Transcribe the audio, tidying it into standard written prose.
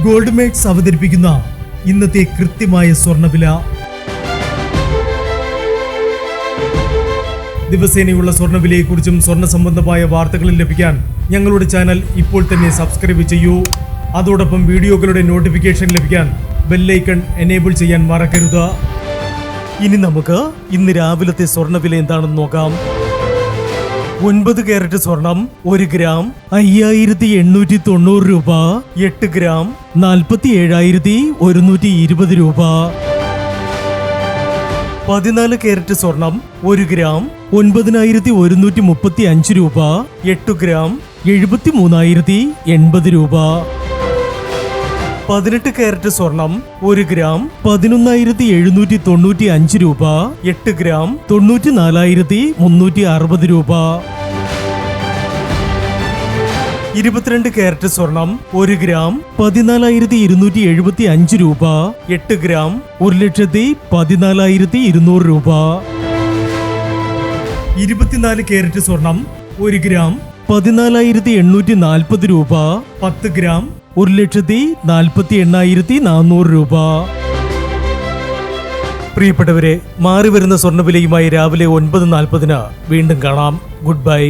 Gold makes അവതരിപ്പിക്കുന്ന ഇന്നത്തെ കൃത്യമായ സ്വർണ്ണവില. ദിവസേനയുള്ള സ്വർണ്ണവിലയെക്കുറിച്ചും സ്വർണ്ണ സംബന്ധമായ വാർത്തകളും ലഭിക്കാൻ ഞങ്ങളുടെ ചാനൽ ഇപ്പോൾ തന്നെ സബ്സ്ക്രൈബ് ചെയ്യൂ. അതോടൊപ്പം വീഡിയോകളുടെ നോട്ടിഫിക്കേഷൻ ലഭിക്കാൻ ബെല്ലൈക്കൺ എനേബിൾ ചെയ്യാൻ മറക്കരുത്. ഇനി നമുക്ക് ഇന്ന് രാവിലത്തെ സ്വർണ്ണവില എന്താണെന്ന് നോക്കാം. 9 കാരറ്റ് സ്വർണം 1 ഗ്രാം 5890 രൂപ. 8 ഗ്രാം 47,120 രൂപ. 14 കാരറ്റ് സ്വർണം 1 ഗ്രാം 9,135 രൂപ. 8 ഗ്രാം 73,080 രൂപ. 18 കാരറ്റ് സ്വർണം 1 ഗ്രാം 11,795 രൂപ. 8 ഗ്രാം 94,360 രൂപ. 22 കാരറ്റ് സ്വർണം 1 ഗ്രാം 14,275 രൂപ. 8 ഗ്രാം 1,14,200 രൂപ. 24 കാരറ്റ് സ്വർണം 1 ഗ്രാം 14,840 രൂപ. 10 ഗ്രാം 1,48,400 രൂപ. പ്രിയപ്പെട്ടവരെ, മാറി വരുന്ന സ്വർണ്ണവിലയുമായി രാവിലെ 9:40 വീണ്ടും കാണാം. Good bye.